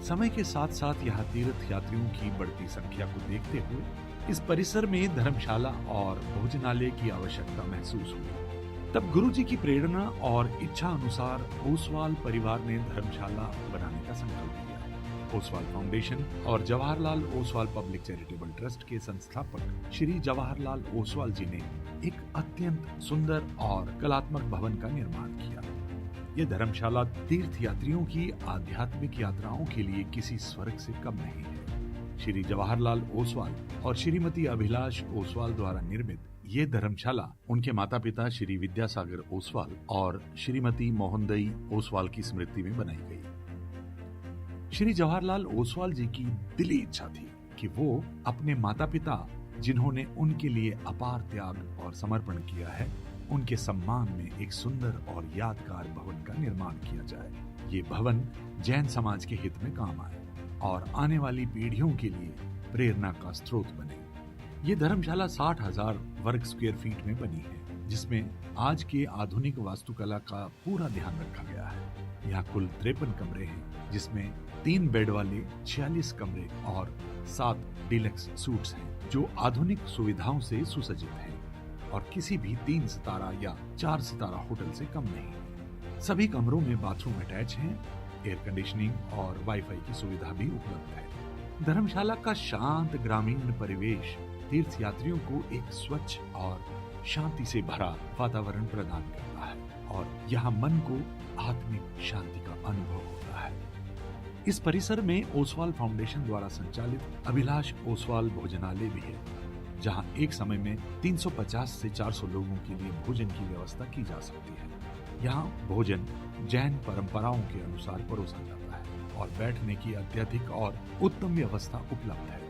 समय के साथ साथ यहाँ तीर्थ यात्रियों की बढ़ती संख्या को देखते हुए इस परिसर में धर्मशाला और भोजनालय की आवश्यकता महसूस हुई। तब गुरुजी की प्रेरणा और इच्छा अनुसार ओसवाल परिवार ने धर्मशाला बनाने का संकल्प लिया। ओसवाल फाउंडेशन और Jawaharlal Oswal public charitable trust के संस्थापक श्री जवाहरलाल ओसवाल जी ने एक अत्यंत सुंदर और कलात्मक भवन का निर्माण किया। ये धर्मशाला तीर्थ यात्रियों की आध्यात्मिक यात्राओं के लिए किसी स्वर्ग से कम नहीं है। श्री जवाहरलाल ओसवाल और श्रीमती अभिलाष ओसवाल द्वारा निर्मित ये धर्मशाला उनके माता पिता श्री विद्यासागर ओसवाल और श्रीमती मोहनदई ओसवाल की स्मृति में बनाई गई। श्री जवाहरलाल ओसवाल जी की दिली इच्छा थी कि वो अपने माता पिता जिन्होंने उनके लिए अपार त्याग और समर्पण किया है, उनके सम्मान में एक सुंदर और यादगार भवन का निर्माण किया जाए। ये भवन जैन समाज के हित में काम आए और आने वाली पीढ़ियों के लिए प्रेरणा का स्रोत बने। ये धर्मशाला 60,000 वर्ग स्क्वायर फीट में बनी है, जिसमें आज के आधुनिक वास्तुकला का पूरा ध्यान रखा गया है। यहाँ कुल 53 कमरे हैं, जिसमें 3 बेड वाले 46 कमरे और 7 डिलक्स सूट्स हैं, जो आधुनिक सुविधाओं से सुसज्जित हैं और किसी भी 3 सितारा या 4 सितारा होटल से कम नहीं। सभी कमरों में बाथरूम अटैच हैं, एयर कंडीशनिंग और वाईफाई की सुविधा भी उपलब्ध है। धर्मशाला का शांत ग्रामीण परिवेश तीर्थ यात्रियों को एक स्वच्छ और शांति से भरा वातावरण प्रदान करता है और यहाँ मन को आत्मिक शांति का अनुभव होता है। इस परिसर में ओसवाल फाउंडेशन द्वारा संचालित अभिलाष ओसवाल भोजनालय भी है, जहां एक समय में 350 से 400 लोगों के लिए भोजन की व्यवस्था की जा सकती है। यहाँ भोजन जैन परंपराओं के अनुसार परोसा जाता है और बैठने की अत्यधिक और उत्तम व्यवस्था उपलब्ध है।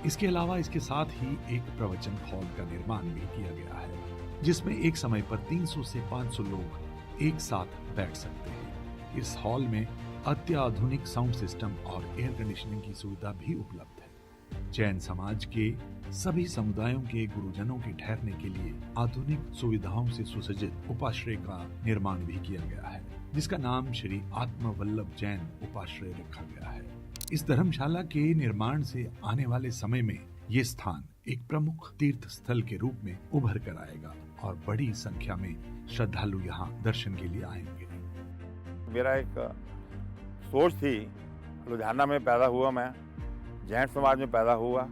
इसके अलावा इसके साथ ही एक प्रवचन हॉल का निर्माण भी किया गया है, जिसमें एक समय पर 300 से 500 लोग एक साथ बैठ सकते हैं। इस हॉल में अत्याधुनिक साउंड सिस्टम और एयर कंडीशनिंग की सुविधा भी उपलब्ध है। जैन समाज के सभी समुदायों के गुरुजनों के ठहरने के लिए आधुनिक सुविधाओं से सुसज्जित उपाश्रय का निर्माण भी किया गया है, जिसका नाम श्री आत्मवल्लभ जैन उपाश्रय रखा गया है। इस धर्मशाला के निर्माण से आने वाले समय में ये स्थान एक प्रमुख तीर्थ स्थल के रूप में उभर कर आएगा और बड़ी संख्या में श्रद्धालु यहाँ दर्शन के लिए आएंगे। मेरा एक सोच थी, लुधियाना में पैदा हुआ मैं, जैन समाज में पैदा हुआ।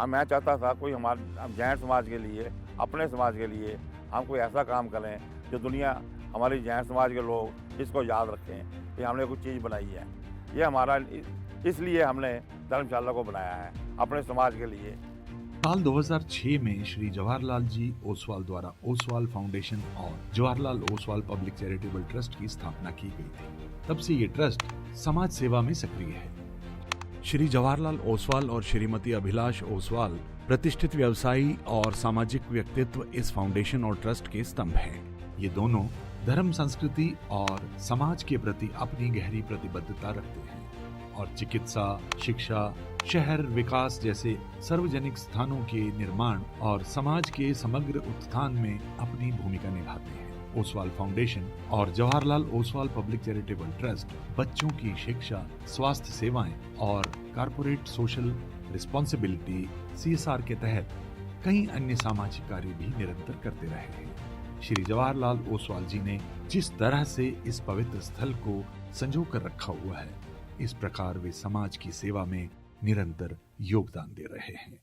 मैं चाहता था कोई हमारे जैन समाज के लिए, अपने समाज के लिए हम कोई ऐसा काम करें जो दुनिया हमारी जैन समाज के लोग इसको याद रखें कि हमने कुछ चीज़ बनाई है। ये हमारा, इसलिए हमने धर्मशाला को बनाया है अपने समाज के लिए। साल 2006 में श्री जवाहरलाल जी ओसवाल द्वारा ओसवाल फाउंडेशन और Jawaharlal Oswal public charitable trust की स्थापना की गई थी। तब से ये ट्रस्ट समाज सेवा में सक्रिय है। श्री जवाहरलाल ओसवाल और श्रीमती अभिलाष ओसवाल प्रतिष्ठित व्यवसायी और सामाजिक व्यक्तित्व इस फाउंडेशन और ट्रस्ट के स्तंभ हैं। ये दोनों धर्म, संस्कृति और समाज के प्रति अपनी गहरी प्रतिबद्धता रखते हैं और चिकित्सा, शिक्षा, शहर विकास जैसे सार्वजनिक स्थानों के निर्माण और समाज के समग्र उत्थान में अपनी भूमिका निभाते हैं। ओसवाल फाउंडेशन और Jawaharlal Oswal public charitable trust बच्चों की शिक्षा, स्वास्थ्य सेवाएं और कारपोरेट सोशल रिस्पॉन्सिबिलिटी (CSR) के तहत कई अन्य सामाजिक कार्य भी निरंतर करते रहे हैं। श्री जवाहरलाल ओसवाल जी ने जिस तरह से इस पवित्र स्थल को संजो कर रखा हुआ है, इस प्रकार वे समाज की सेवा में निरंतर योगदान दे रहे हैं।